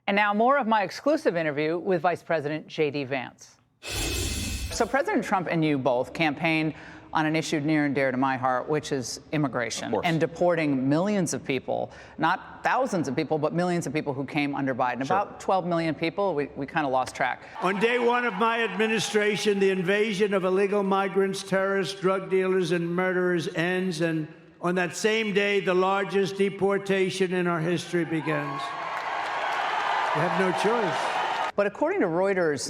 And now more of my exclusive interview with Vice President JD Vance. So President Trump and you both campaigned on an issue near and dear to my heart, which is immigration and deporting millions of people, not thousands of people, but millions of people who came under Biden. Sure. About 12 million people. We kind of lost track. On day one of my administration, the invasion of illegal migrants, terrorists, drug dealers, and murderers ends. And on that same day, the largest deportation in our history begins. We have no choice. But according to Reuters,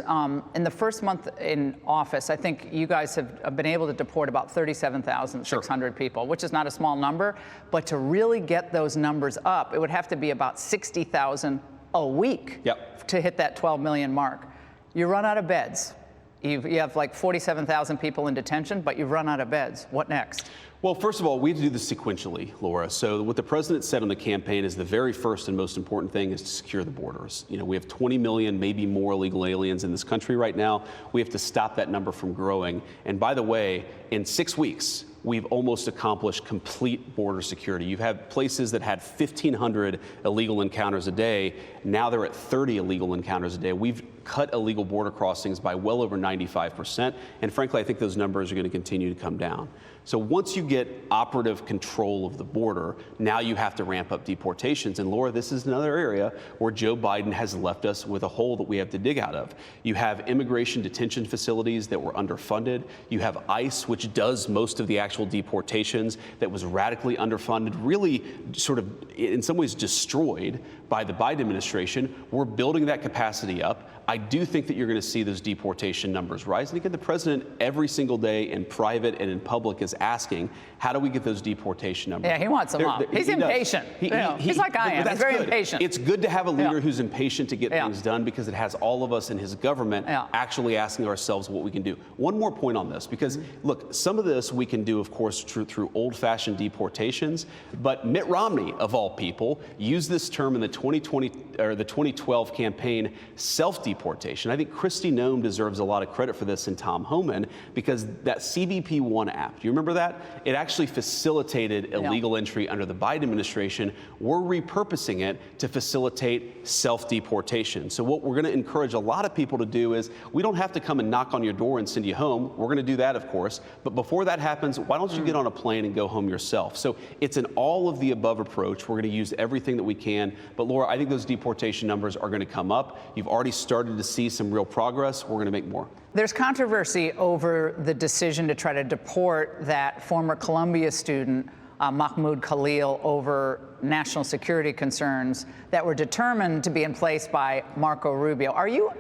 in the first month in office, I think you guys have been able to deport about 37,600 people, which is not a small number. But to really get those numbers up, it would have to be about 60,000 a week to hit that 12 million mark. You run out of beds. You have like 47,000 people in detention, but you've run out of beds. What next? Well, first of all, we have to do this sequentially, Laura. So what the president said on the campaign is the very first and most important thing is to secure the borders. You know, we have 20 million, maybe more illegal aliens in this country right now. We have to stop that number from growing. And by the way, in 6 weeks, we've almost accomplished complete border security. You've had places that had 1,500 illegal encounters a day. Now they're at 30 illegal encounters a day. We've cut illegal border crossings by well over 95%. And frankly, I think those numbers are going to continue to come down. So once you get operative control of the border, now you have to ramp up deportations. And Laura, this is another area where Joe Biden has left us with a hole that we have to dig out of. You have immigration detention facilities that were underfunded. You have ICE, which does most of the actual deportations, that was radically underfunded, really sort of in some ways destroyed by the Biden administration. We're building that capacity up. I do think that you're going to see those deportation numbers rise. And again, the president every single day in private and in public is asking, how do we get those deportation numbers? Yeah, he wants them up. He's impatient. He's like I am. He's very impatient. It's good to have a leader who's impatient to get things done, because it has all of us in his government actually asking ourselves what we can do. One more point on this, because look, some of this we can do, of course, through old-fashioned deportations, but Mitt Romney, of all people, used this term in the 2020 or the 2012 campaign, self-deportation. I think Kristi Noem deserves a lot of credit for this, and Tom Homan, because that CBP-1 app, do you remember that? It actually facilitated illegal entry under the Biden administration. We're repurposing it to facilitate self-deportation. So what we're going to encourage a lot of people to do is, we don't have to come and knock on your door and send you home. We're going to do that, of course. But before that happens, why don't you get on a plane and go home yourself? So it's an all-of-the-above approach. We're going to use everything that we can. But Laura, I think those deportation numbers are going to come up. You've already started to see some real progress. We're going to make more. There's controversy over the decision to try to deport that former Columbia student, Mahmoud Khalil, over national security concerns that were determined to be in place by Marco Rubio. Are you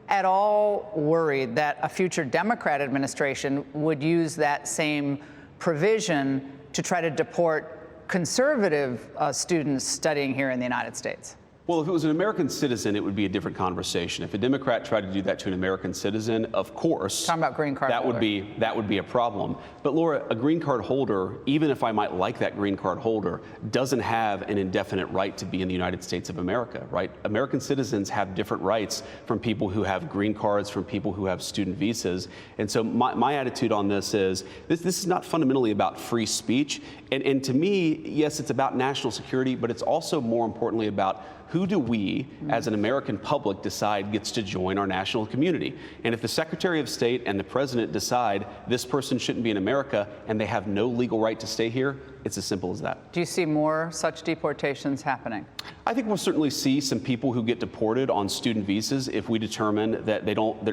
at all worried that a future Democrat administration would use that same provision to try to deport conservative students studying here in the United States? Well, if it was an American citizen, it would be a different conversation. If a Democrat tried to do that to an American citizen, of course, talking about green card that would be a problem. But Laura, a green card holder, even if I might like that green card holder, doesn't have an indefinite right to be in the United States of America, right? American citizens have different rights from people who have green cards, from people who have student visas. And so my attitude on this is, this is not fundamentally about free speech. And to me, yes, it's about national security, but it's also more importantly about who do we, as an American public, decide gets to join our national community? And if the Secretary of State and the President decide this person shouldn't be in America and they have no legal right to stay here, it's as simple as that. Do you see more such deportations happening? I think we'll certainly see some people who get deported on student visas if we determine that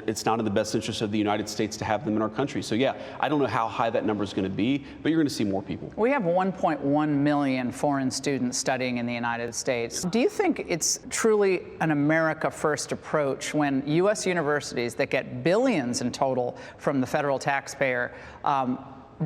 it's not in the best interest of the United States to have them in our country. So yeah, I don't know how high that number is going to be, but you're going to see more people. We have 1.1 million foreign students studying in the United States. Do you think it's truly an America First approach when U.S. universities that get billions in total from the federal taxpayer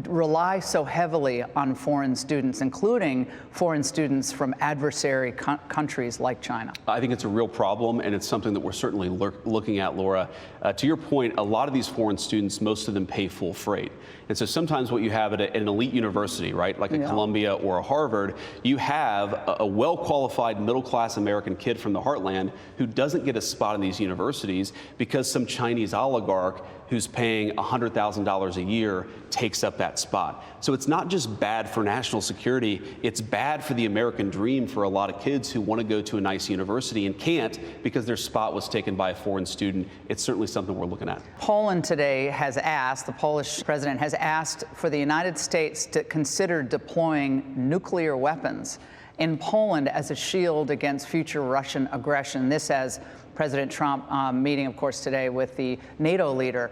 rely so heavily on foreign students, including foreign students from adversary countries like China? I think it's a real problem, and it's something that we're certainly looking at, Laura. To your point, a lot of these foreign students, most of them pay full freight. And so sometimes what you have at an elite university, right, like a Columbia or a Harvard, you have a well-qualified middle-class American kid from the heartland who doesn't get a spot in these universities because some Chinese oligarch who's paying $100,000 a year takes up that that spot. So it's not just bad for national security, it's bad for the American dream for a lot of kids who want to go to a nice university and can't because their spot was taken by a foreign student. It's certainly something we're looking at. Poland today has asked, the Polish president has asked for the United States to consider deploying nuclear weapons in Poland as a shield against future Russian aggression. This as President Trump meeting, of course, today with the NATO leader.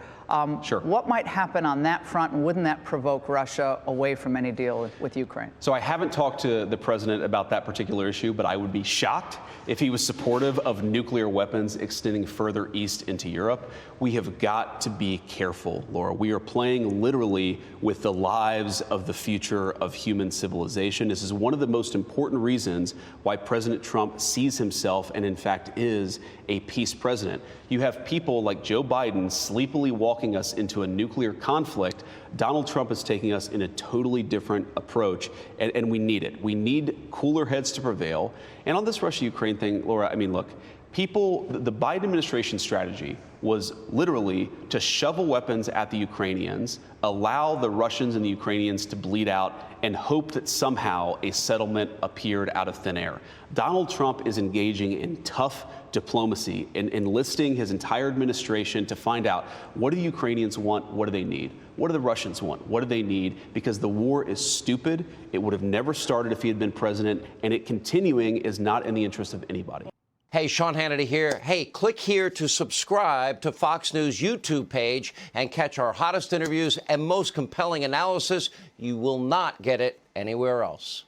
Sure. What might happen on that front, and wouldn't that provoke Russia away from any deal with Ukraine? So I haven't talked to the president about that particular issue, but I would be shocked if he was supportive of nuclear weapons extending further east into Europe. We have got to be careful, Laura. We are playing literally with the lives of the future of human civilization. This is one of the most important reasons why President Trump sees himself and, in fact, is a peace president. You have people like Joe Biden sleepily walking us into a nuclear conflict. Donald Trump is taking us in a totally different approach, and we need it. We need cooler heads to prevail. And on this Russia-Ukraine thing, Laura, I mean, look, the Biden administration strategy was literally to shovel weapons at the Ukrainians, allow the Russians and the Ukrainians to bleed out, and hope that somehow a settlement appeared out of thin air. Donald Trump is engaging in tough diplomacy and enlisting his entire administration to find out, what do the Ukrainians want? What do they need? What do the Russians want? What do they need? Because the war is stupid. It would have never started if he had been president, and it continuing is not in the interest of anybody. Hey, Sean Hannity here. Hey, click here to subscribe to Fox News YouTube page and catch our hottest interviews and most compelling analysis. You will not get it anywhere else.